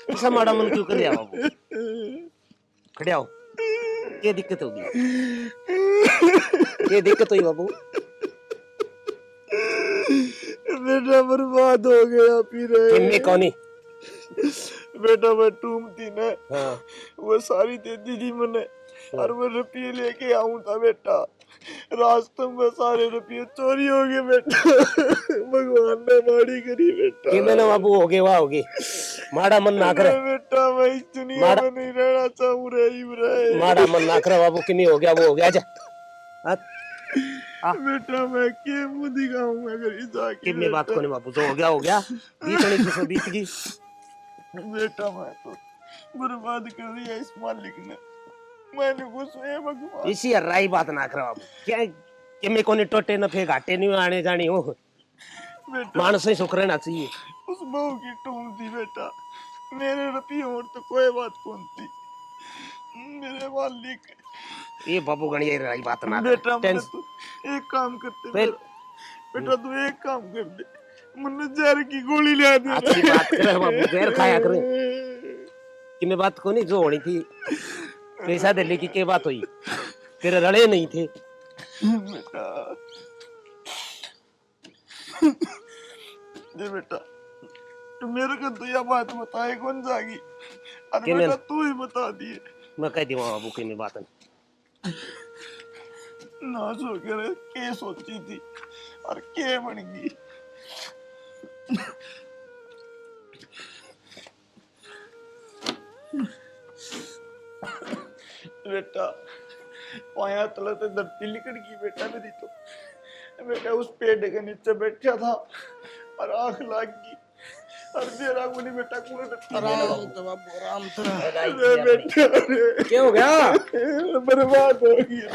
ऐसा माड़ा मन क्यों कर लिया बाबू? खड़े आओ, क्या दिक्कत होगी? क्या दिक्कत हुई बाबू? बेटा बर्बाद हो गया फिर। किन्नी कौनी? बेटा मैं टूम थी ना, हाँ वो सारी दे दी थी मैंने, और मैं रुपये लेके आऊं था बेटा, रास्ते में सारे रुपये चोरी हो गए बेटा। भगवान ने माड़ी करी बेटा। कि मैंने बाबू हो गए वाह होगी, माड़ा मन ना करे बेटा मैं इस दुनिया में नहीं रहना चाहूँ रे। माड़ा मन ना करे बाबू, कि नहीं हो गया वो हो गया। जा बेटा मैं के मुंह दिखाऊंगा अगर इस आके कितनी बात को नहीं बाबू, जो हो गया बीतनी किसो बीत गई। बेटा मैं तो बर्बाद कर दिया इस मालिक ने, मैंने कुछ है भगवान। इसी राई बात ना करे बाबू, क्या कि मैं कोनी टोटे न फे घाटे नहीं आने जानी हो, बेटा मानस ही सुख रहना चाहिए। उस बहू की टूम थी बेटा, मेरे रुपये और तो कोई बात कौन थी। मेरे मालिक ये बाबू गणिया राई बात ना बेटा करे। तू एक काम करते फिर? बेटा तू एक काम कर दे, मुन्ने जहर की गोली ले दे। अच्छी बात करे बाबू, जहर खाया करे कि मैं बात को नहीं जो होनी थी। पैसा दे लेके क्या बात हुई, तेरे रड़े नहीं थे। बेटा दे बेटा, तू मेरे को तो यह बात बताए कौन जागी, और कि बेटा तू ही बता दिए। मैं कह दी बाबू की मैं बात नहीं। ना सो करे के सोची थी और के बन गई। बेटा पाया तले तो धरती लिकड़ गई बेटा मेरी तो। बेटा उस पेड़ के नीचे बैठा था और आंख लाग गई और मेरा गुनी बेटा कूड़े आराम बेटा क्या हो गया? बर्बाद हो गया।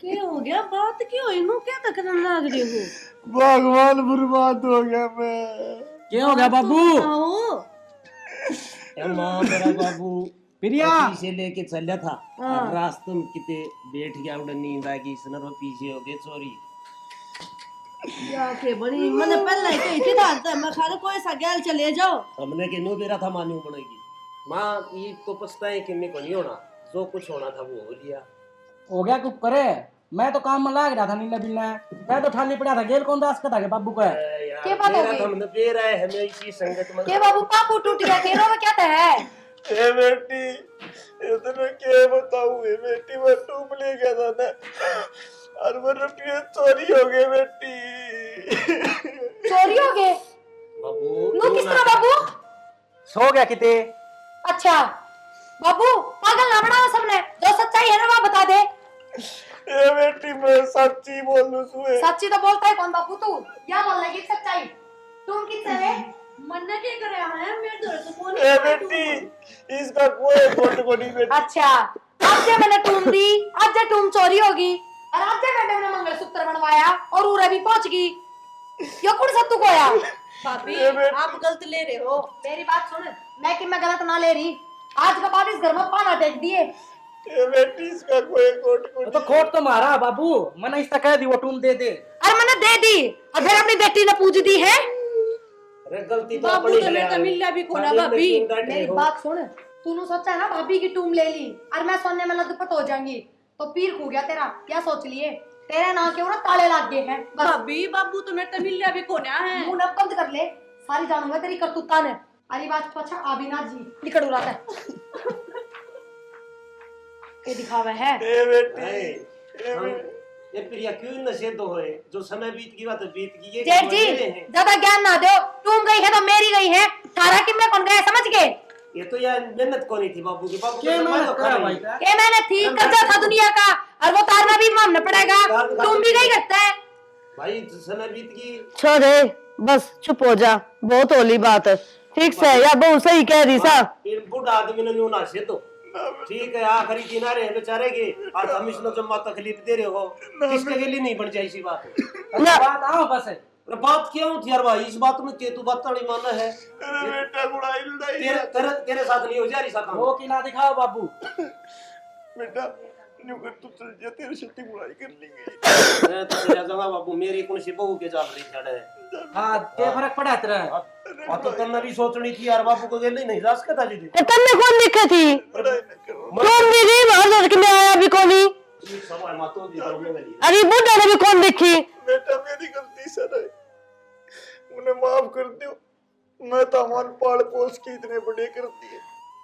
क्या हो गया? बात क्यों हुई? नु क्या तक लाग रही हो? भगवान बर्बाद हो गया मैं। क्या हो गया बाबू? आओ माँ मेरा बाबू प्रिया पीछे लेके चला था और रास्ते में किते बैठ गया, उड़े नींद आ गई, इसने वो पीछे हो गए चोरी। या के बड़ी मैंने पहले ही कही थी था मैं खाने कोई सा गैल चले जाओ। हमने के नो बेरा था मानू पड़ेगी माँ, ये तो पछताए कि मैं को नहीं होना, जो कुछ होना था वो हो लिया। हो गया कुछ करे, मैं तो काम में लाग रहा था नीला बिल्ला, मैं तो ठानी पड़ा था गेल कौन दास का था के बाबू का। क्या बात हो गई? हमने बेरा है हमें इसी संगत में। के बाबू पापू टूट गया, केरो में क्या है? ए बेटी इतने क्या बताऊं, ए बेटी मैं टूम ले गया था ना और वो रुपये चोरी हो गए बेटी। चोरी हो गए? बाबू नो किस तरह बाबू? सो गया किते? अच्छा बाबू पागल ना बनाओ सबने, जो सच्चाई है ना वो बता दे। ए बेटी मैं सच्ची बोलूं सुए। सच्ची तो बोलता है कौन बाबू तू? क्या बोल रही सच्चाई? तुम किससे है? मन्ना के करे है मेरे दो तो कौन? ए बेटी इसका कोई फोटो को नहीं बेटी। अच्छा आज जे मैंने टूम दी, आज जे टूम चोरी होगी और आज जे मैंने मंगलसूत्र बनवाया और उरे भी पहुंच गई, ये कौन सा तू कोया? भाभी आप गलत ले रहे हो। मेरी बात सुन, मैं कि मैं गलत ना ले रही, आज के बाद इस घर में पाना टेक दिए। ए बेटी इसका कोई कोट को तो खोट तो मारा बाबू, मैंने इसका कह दी वो टूम दे दे। अरे मैंने दे दी और फिर अपनी बेटी ने पूछ दी है। अरे गलती तो बाबू अपनी तो मैं मिल्ला भी कोना भाभी। मेरी बात सुन, तूने सोचा है ना भाभी की टूम ले ली और मैं सोने में लदपत हो जाऊंगी, तो पीर खो गया तेरा। क्या सोच लिए? तेरे नाम के ना ताले लग गए हैं बस। भाभी बाबू तो मैं मिल्ला भी कोना है। मुंह न बंद कर ले, सारी जानूंगा तेरी करतूता ने। अली बात तो अच्छा आबिना जी निकल उड़ाता है। ये दिखावा है। ए बेटी ये प्रिया क्यों नशे दो है, जो समय बीत गई बात बीत गई। ये जेठ जी ज्यादा ज्ञान ना दो, तुम गई है तो मेरी गई है, थारा कि मैं कौन गया समझ गए? ये तो यार मेहनत को नहीं थी बाबू की, बाबू क्या तो मेहनत करा भाई? ये मैंने थी कर्जा था दुनिया का और वो तारना भी मानना पड़ेगा। तुम भी गई करता है भाई, समय बीत गई। छोड़े बस चुप हो जा, बहुत होली बात है। ठीक से या बहुत सही कह रही सा। फिर बूढ़ा आदमी ने न्यू ना से तो ठीक है, आखिरी किनारे हैं बेचारे के, आज हम इसको जम्मा तकलीफ दे रहे हो, किसके लिए नहीं बन जाए इसी बात बात आओ बस अरे बात क्या होती यार भाई, इस बात में के तू बात नहीं माना है। अरे बेटा बुढ़ाई लड़ाई तेरे साथ नहीं हो जा रही साका। वो किला दिखाओ बाबू। बेटा न्यू कर तू चल जा, तेरे से बुढ़ाई कर लेंगे। मैं तो चला जाऊंगा बाबू, मेरी कौन सी बहू के चाल रही छड़े। हाँ क्या फर्क पड़ा तेरा? आ तो तन्ने भी सोचनी थी यार, बाबू को गेले नहीं जा सकता जी। तन्ने कौन दिक्कत थी? लड़ाई न करो। कौन दीदी बाहर के मैं आया भी कोनी? एक सवाल मातो दी करो मेरी। अरे बुढ़ा ने भी कौन देखी? बेटा मेरी गलती सर है, उन्हें माफ कर दो। मैं तो हमारे पाल पोस के इतने बड़े कर दिए।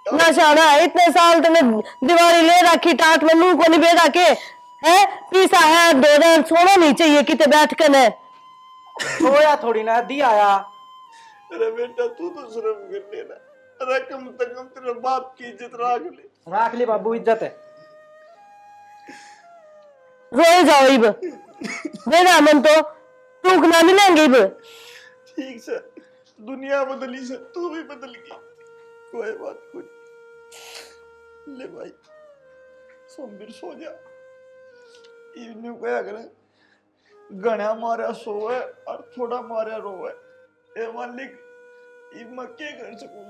ना शाना इतने साल तुमने दीवारी ले रखी, टाट में मुंह को नहीं बेड़ा के है पीसा है। 2000 सोना नहीं चाहिए किते बैठ कर ने सोया थोड़ी ना दी आया। अरे बेटा तू तो शर्म कर लेना। अरे कम से कम तेरे बाप की इज्जत राख ले बाबू, इज्जत है। रोए जाओ इब मेरा मन तो टूकना मिलेंगे इब। ठीक सर, दुनिया बदली सर, तू भी बदल गई, कोई बात नहीं। ले भाई सोमवीर सो जा। इवनिंग क्या करें, गणा मारा सोए और थोड़ा मारा रोए। ए मालिक इब मैं क्या कर सकूं।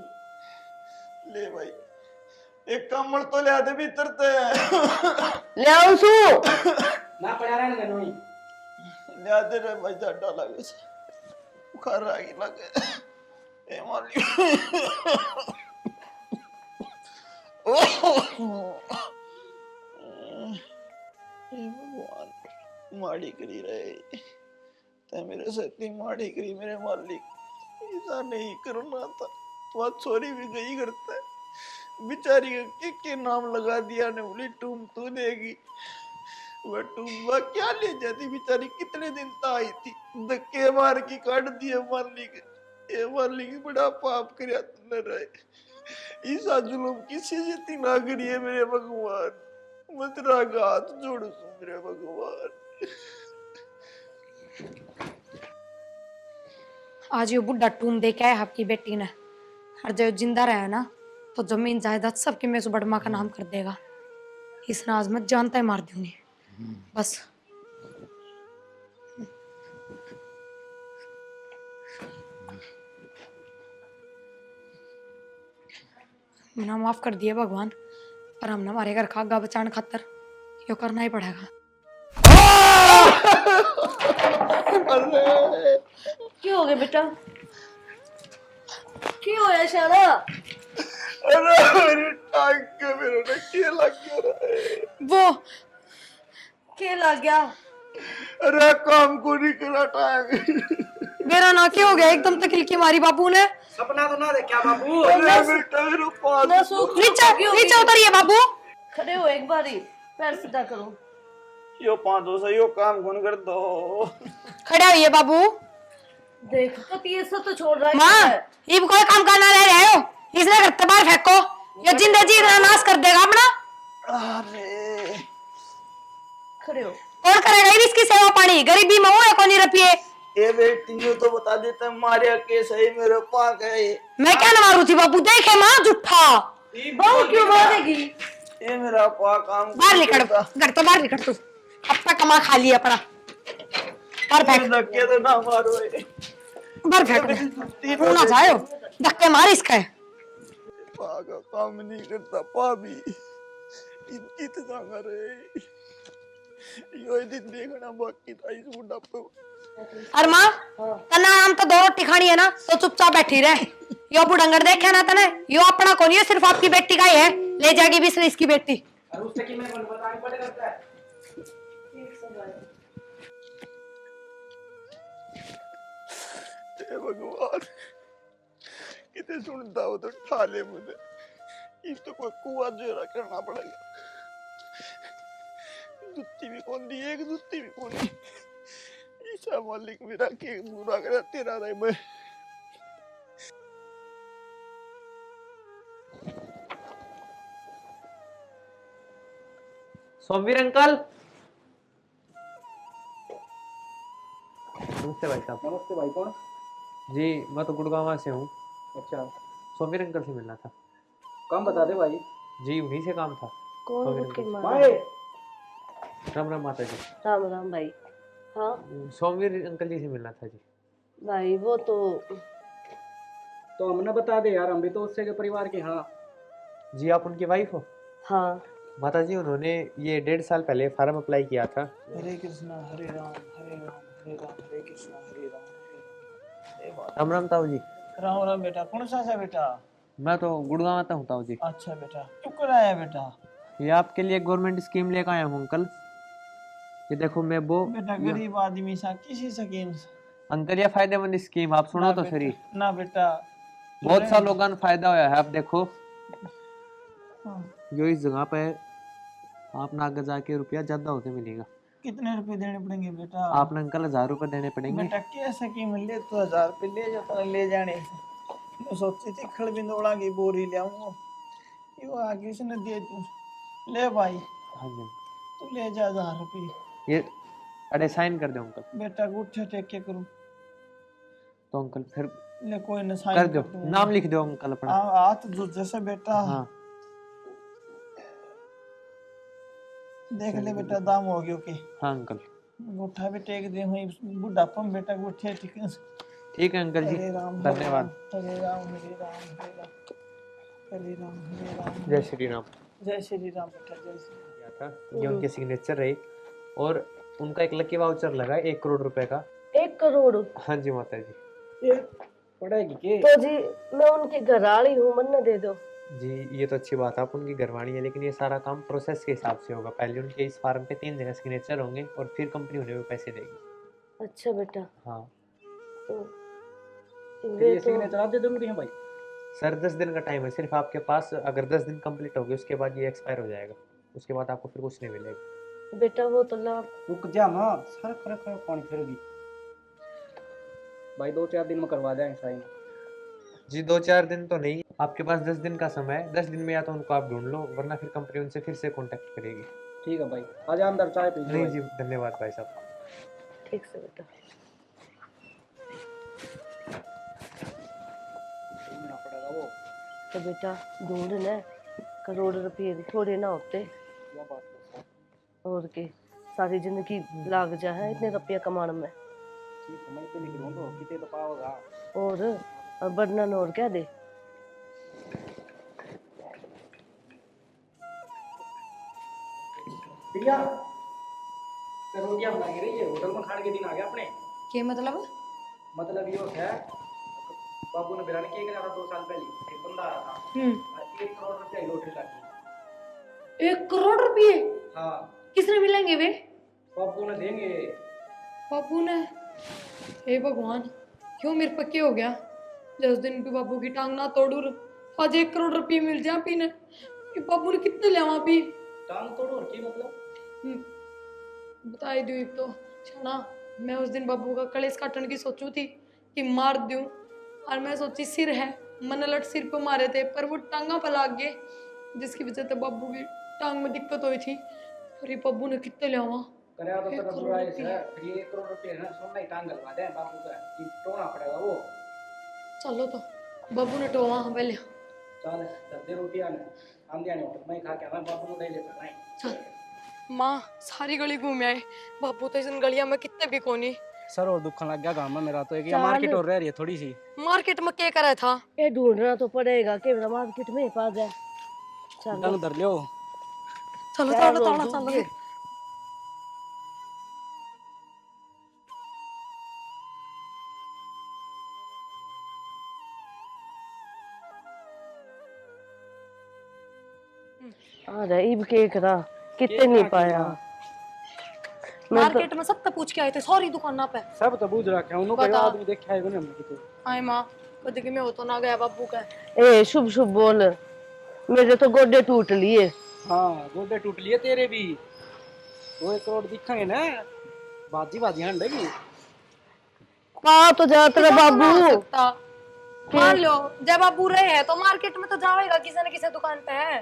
ले भाई एक कमल तो ले दे भीतर ते ले आऊं सू ना पड़ा रहने का नहीं। ले दे रे भाई, जाडा लगे से बुखार आ गई लगे। ए मालिक भगवान माड़ी करी रहे ते मेरे से इतनी माड़ी करी मेरे मालिक। ऐसा नहीं करना था, वह छोरी भी गई करता है बेचारी के नाम लगा दिया ने, बोली टूम तू देगी। वह टूम क्या ले जाती बेचारी, कितने दिन तक आई थी, धक्के मार की काट दिए मालिक। ये मालिक बड़ा पाप कर न रहे। ईसा जुलूम किसी से ना करिए मेरे भगवान, मैं तेरा हाथ जोड़ू मेरे भगवान। आज ये बुढ़ा टूम दे के आया आपकी बेटी ने, और जो जिंदा रहा ना तो जमीन जायदाद सबके में बड़मा का नाम कर देगा। इस राज में जानता है मार दूंगी बस। मैंने माफ कर दिया भगवान, पर हमने हमारे घर का आगा बचाने खातर यो करना ही पड़ेगा। क्यों हो गया बेटा? क्यों होया शाना? अरे मेरी टांग के मेरे ने क्या लग गया वो क्या लग गया? अरे काम को नहीं करा टांग। मेरा ना क्या हो गया, एकदम तकलीफ की मारी बाबू ने। सपना तो ना देखा बाबू। अरे बेटा मेरे पास नीचे उतरिए बाबू। खड़े हो एक बारी, पैर सीधा करो। यो 500 यो काम कौन कर दो। खड़े होइए बाबू। देख तो 300 तो छोड़ रहा माँ है। ये कोई काम करना रह रहे हो, इसने घर से बाहर फेंको, ये जिंदे जी नाश कर देगा अपना। अरे खड़े हो। और करेगा इसकी सेवा पानी, गरीबी में हुए को नहीं रपिए। ये बेटी यो तो बता देता मारिया केस है मेरे पास है। मैं क्या न मारू थी बाबू, देखे माँ झूठा। बहू क्यों मारेगी? ये मेरा पा काम बाहर निकल, घर तो बाहर निकल तू, अपना कमा खा लिया अपना। बाहर फेंक, धक्के तो ना मारो। बाहर फेंक, तू ना जाओ, धक्के मार इसका। पा का काम नहीं करता, पा भी इनकी तो जागा रहे। यो दिन देखना बाकी था इस बुढ़ापे। अरे माँ तना हम तो 2 रोटी खानी है ना, तो चुपचाप बैठी रहे। यो बुढ़ंगर देखे ना तने, यो अपना कौन है, सिर्फ आपकी बेटी का ही है, ले जाएगी भी सिर्फ इसकी बेटी। और उससे कि मैं बताने पड़ेगा। हे भगवान कितने सुनता हो तो ठाले मुझे, ये तो कोई कुआ जोरा करना पड़ेगा। जुत्ती भी कौन दी, एक जुत्ती भी कौन दी। ईसा मालिक मेरा के बुरा करे तेरा रहे मैं। सोमवीर अंकल। नमस्ते भाई साहब। नमस्ते भाई, कौन? जी मैं तो गुड़गांव से हूँ। अच्छा, सोमवीर अंकल से मिलना था। काम बता दे भाई। जी उन्हीं से काम था। कौन सोमवीर उसके अंकल। माँ? भाई राम राम माता जी। राम राम भाई। हाँ सोमवीर अंकल जी से मिलना था जी। भाई वो तो हमने बता दे यार, हम भी तो उससे के परिवार के। हाँ जी आप उनकी वाइफ हो? हाँ माता जी उन्होंने ये 1.5 साल पहले फार्म अप्लाई किया था। हरे कृष्णा हरे राम हरे राम हरे राम हरे कृष्णा हरे राम हरे राम। ये बात। राम राम ताऊ जी। राम राम बेटा, कौन सा है बेटा? मैं तो गुड़गांव आता हूँ ताऊ जी। अच्छा बेटा, तू कौन आया बेटा? ये आपके लिए गवर्नमेंट स्कीम लेकर आया हूँ अंकल। ये देखो मैं वो बेटा गरीब आदमी सा किसी स्कीम से अंकल ये फायदेमंद स्कीम आप सुनो ना तो बेटा, सही। ना बेटा बहुत सा लोगों को फायदा हुआ है। आप देखो हाँ। जो इस जगह पे आप ना आगे जाके रुपया ज्यादा होते मिलेगा। कितने रुपए देने पड़ेंगे बेटा? आपने अंकल 1000 रुपए देने पड़ेंगे। बेटा क्या स्कीम ले, तो 1000 रुपए ले जाता ले जाने से। मैं सोची थी खड़ बिंदोड़ा की बोरी ले आऊंगा, ये आगे उसने दे तू ले भाई, हाँ जी तू ले जा 1000 रुपये। ये अरे साइन कर दो अंकल। बेटा गुट्ठे टेक के करूं तो अंकल फिर ले, कोई न साइन कर दो, दूंगा। नाम लिख दो अंकल अपना। हाथ जैसे बेटा हाँ देख ले बेटा, दाम हो गयो के हाँ अंकल गुट्ठा भी टेक दे हुई बुढ़ापा में बेटा गुट्ठे टिक। ठीक है अंकल जी, हरे राम धन्यवाद। हरे राम हरे राम हरे राम हरे राम हरे राम। जय श्री राम। जय श्री राम बेटा, जय श्री राम। किया था ये उनके सिग्नेचर रहे और उनका एक लकी वाउचर लगा 1 करोड़ रुपए का। 1 करोड़? हाँ जी माता जी। ये पड़ेगी के? तो जी मैं उनकी घरवाली हूँ, मन दे दो। जी ये तो अच्छी बात है, आप उनकी घरवाणी है, लेकिन ये सारा काम प्रोसेस के हिसाब से होगा। पहले उनके इस फार्म पे 3 जगह सिग्नेचर होंगे और फिर कंपनी उन्हें वो पैसे देगी। अच्छा बेटा। हाँ तो फिर ये सिग्नेचर आप दे दोगे भाई? सर 10 दिन का टाइम है सिर्फ आपके पास। अगर 10 दिन कंप्लीट हो गए उसके बाद ये एक्सपायर हो जाएगा, उसके बाद आपको फिर कुछ नहीं मिलेगा। बेटा वो तो लाभ। रुक जा मां, सर कर पानी फिरगी भाई, 2-4 दिन में करवा देंगे साइन। जी 2-4 दिन तो नहीं, आपके पास 10 दिन का समय है। 10 दिन में या तो उनको आप ढूंढ लो, वरना फिर कंपनी उनसे फिर से कांटेक्ट करेगी। ठीक है भाई, आजा अंदर चाय पी। नहीं जी धन्यवाद भाई साहब। ठीक से बेटा। पड़ेगा वो तो बेटा ढूंढना करोड़ रुपये थोड़े ना होते, क्या बात है। और के सारी जिंदगी लाग जा है इतने रुपया कमाने में। ठीक है, मैं पे लिख दूंगा कितने तो पाओगा। और वर्णन और क्या दे। प्रिया रोटियां बना के रही है, होटल में खाने के दिन आ गया अपने। के मतलब ये है बाबू ने बिरानी किया था 2 साल पहले, एक बंदा आया था 1 करोड़ रुपया की लॉटरी लगी। 1 करोड़ रुपये? हाँ किसने मिलेंगे वे? बाबू ने देंगे। बाबू ने? हे भगवान, क्यों मेरे पक्के हो गया? 10 दिन पे बाबू की टांग ना तोड़ू, आज 1 करोड़ रुपये मिल जा पीने। ये बाबू ने कितने लिया पी? टांग तोड़ो और की मतलब बताई दू तो छना। मैं उस दिन बाबू का कलेस काटने की सोचू थी कि मार दूं, और मैं सोची सिर है, मन लट सिर पे मारे थे, पर वो टांगा पर लाग गए, जिसकी वजह से बाबू की टांग में दिक्कत हुई थी। और ये बाबू ने कितने लिया करया तो तेरा बुराई है। फिर ये 1 करोड़ रुपया है, सोना ही टांग लगवा दे बाबू का, कि टोना पड़ेगा वो। चलो तो बाबू ने टोवा पहले। चल दे रोटियां ने हम दिया नहीं होटल में खा के आना, बाबू ने दे लेता नहीं। चल माँ, सारी गली घूम आए, बाबू तो इस गलिया में कितने भी कोनी। सर और दुख लग गया गांव में मेरा तो। एक मार्केट और रह रही है थोड़ी सी। मार्केट में क्या करा था? ये ढूंढना तो पड़ेगा कि मार्केट में पा जाए। डंग धर लियो। चलो चलो चलो चलो। अरे इब के करा कितने नहीं पाया। मार्केट में सब तो पूछ के आए थे, सारी दुकाना पे सब तो बूझ रखे उनको कोई आदमी देखे आए बने हम कितो। आए माँ, कद के में हो तो ना गया बाबू का। ए शुभ शुभ बोल, मेरे तो गोडे टूट लिए। हां गोडे टूट लिए तेरे भी। 2 करोड़ दिखेंगे ना, बाजी बाजी हंडेगी। आ तो जा तेरा बाबू। मान लो जब बाबू रहे हैं तो मार्केट में तो जाएगा किसी न किसी दुकान पे है।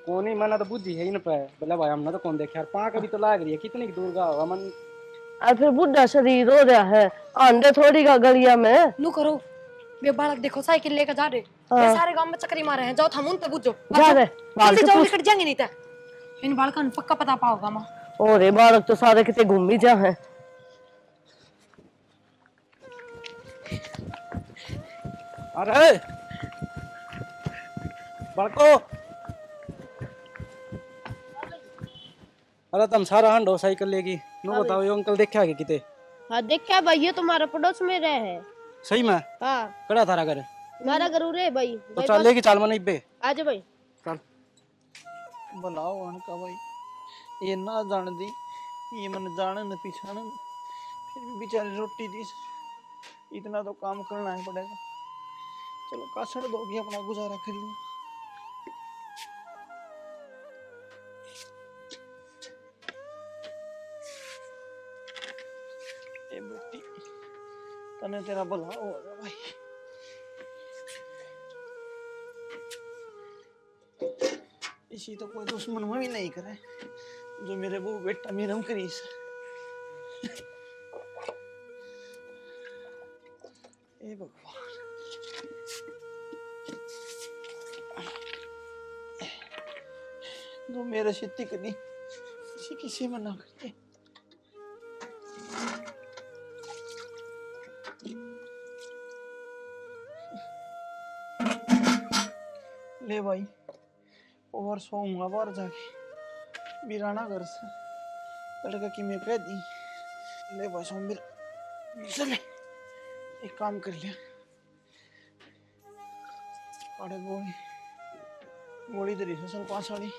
कौन ही मना तो बुद्धि है इन पे। बोला भाई हमने तो कौन देखा यार, पाक अभी तो लाग रही है, कितनी दूर का होगा मन। और फिर बुढ़ा शरीर हो रहा है, अंडे थोड़ी का गलिया में। नु करो वे बालक देखो साइकिल लेकर जा रहे, ये सारे गांव में चक्री मारे हैं। जाओ थमुन तो बुझो जा रे बालक जाओ, निकट जाएंगे नहीं तो इन बालका ने पक्का पता पाओगा मां। और ये बालक तो सारे कितने घूम ही जा है। अरे बड़को, अरे तुम सारा हंडो साइकिल लेगी नो बताओ ये अंकल देखा के किते? हाँ देखा भाई, ये तुम्हारा पड़ोस में रहे है। सही में? हाँ कड़ा थारा घर? हमारा घर रे भाई। तो चल लेगी चाल मनी पे। आजा भाई। चल बुलाओ अनका भाई, ये ना जान दी, ये मन जाने न पिछाने, फिर भी बेचारी रोटी दी, इतना तो काम करना ही पड़ेगा। चलो कासड़ दोगी अपना गुजारा कर लिया। ए बेटी, तने तेरा भला होगा भाई। इसी तो कोई दुश्मन में भी नहीं करे जो मेरे वो बेटा मेरे हम करीस। ए भगवान, जो मेरे सिद्धि करी इसी किसी में ना करते। ले भाई, और सोऊंगा बाहर जाके बिराना घर से लड़का की मैं कह दी। ले भाई सोम चले, एक काम कर लिया, अरे गोली गोली दरी से सन 5 वाली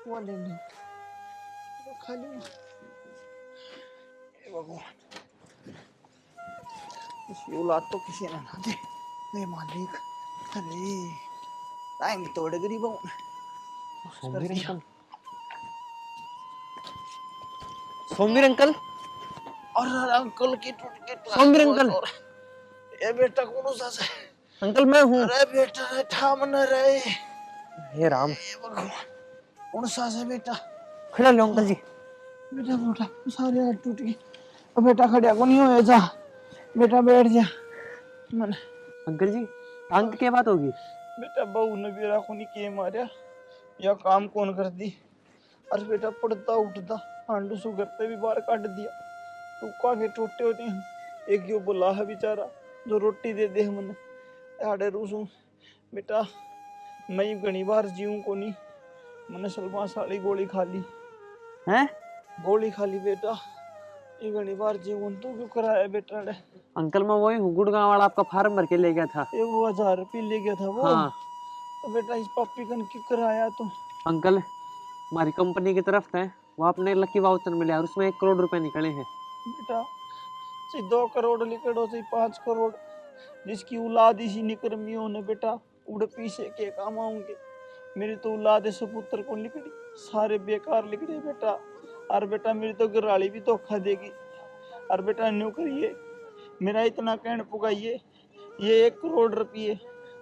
वो ले ली तो खा लूंगा। भगवान, इसी औलाद तो किसी ने ना दे। ले मालिक, अरे टाइम तोड़ गरीबों सोमवीर अंकल, सोमवीर अंकल, और अंकल की टूट के सोमवीर अंकल, ए बेटा कौन सा है? अंकल मैं हूँ। अरे बेटा ठाम न रहे। हे राम, ए भगवान, कौन सा है बेटा? खड़ा लो अंकल जी। बेटा बेटा सारे हाथ टूट गए। अब बेटा खड़िया को नहीं होए जा, बेटा बैठ जा। मन अंकल जी टांग की बात होगी? बेटा बहू ने बेरा को नहीं किए मारिया या काम कौन कर दी। अरे बेटा पड़ता उठता हांडू सु करते भी बाहर काट दिया। तू का के टूटे होते हैं, एक यो बुला है बेचारा जो रोटी दे दे मन आड़े रूसू। बेटा मैं घनी बार जीऊं को नहीं, मैंने सलमा साड़ी गोली खा ली हैं? गोली खा ली बेटा, ये घनी बार जीवन तू क्यों कराया बेटा ने? अंकल मैं वही हूँ, गुड़गांव वाला आपका फार्म भर के ले गया था। ये वो 1000 रुपये ले गया था वो। हाँ। तो बेटा इस पप्पी कन क्यों कराया तू? अंकल हमारी कंपनी की तरफ से वो आपने लकी वाउचर मिला और उसमें 1 करोड़ रुपए निकले हैं। बेटा से 2 करोड़ लिखड़ो से 5 करोड़ जिसकी औलाद इसी निकर्मी होने बेटा उड़ पीछे के काम आऊंगे। मेरी तो औलाद सपुत्र को लिखड़ी सारे बेकार लिखड़े बेटा। और बेटा मेरी तो घरवाली भी धोखा देगी। और बेटा न्यू करिए, मेरा इतना कहने पुगाइए, ये 1 करोड़ रुपये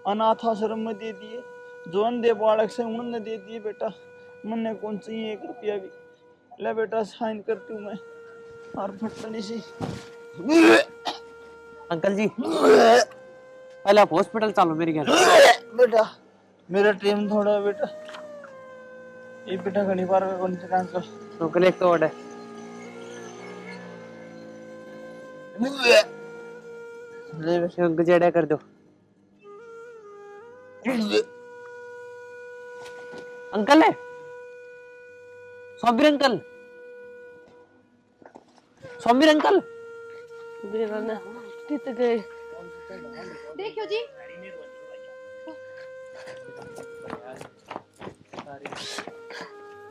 अनाथ आश्रम में दे दिए, जो अंधे बालक से उन्होंने दे दिए बेटा। मैंने कौन चाहिए 1 रुपया भी। ले बेटा साइन करती हूँ मैं और फटनी सी। अंकल जी पहले आप हॉस्पिटल चलो मेरे घर। बेटा मेरा टाइम थोड़ा है बेटा, ये बेटा घनी बार का कौन सा अंकल अंकल एक तो और है। ले बेटा अंकल जेड़ा कर दो। अंकल है सोमवीर अंकल, सोमवीर अंकल गए। देखियो जी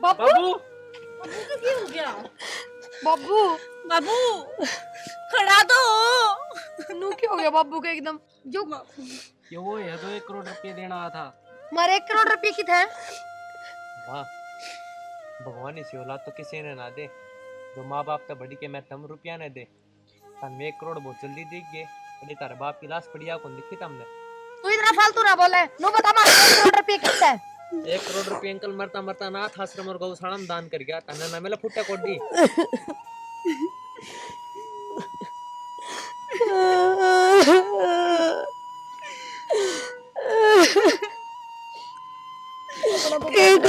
बाबू बाबू को क्या हो गया? बाबू बाबू खड़ा दो। नू क्या हो गया बाबू को एकदम जो ये वो है जो 1 करोड़ रुपये देना आया था। मारे 1 करोड़ रुपए की था। वाह, भगवान इसी औलाद तो किसी ने ना दे जो माँ बाप का बड़ी के मैं तम रुपया न दे। तन 1 करोड़ बहुत जल्दी दिख गए, अरे तारे बाप की लाश पड़िया कौन दिखी तमने? तू इतना फालतू ना बोले। नो बता मारे 1 करोड़ रुपए कितना है? 1 करोड़ रुपये अंकल मरता मरता नाथ आश्रम और गौशाला में दान कर गया। तन्ने ना मेला फुट्टा कोड दी। एक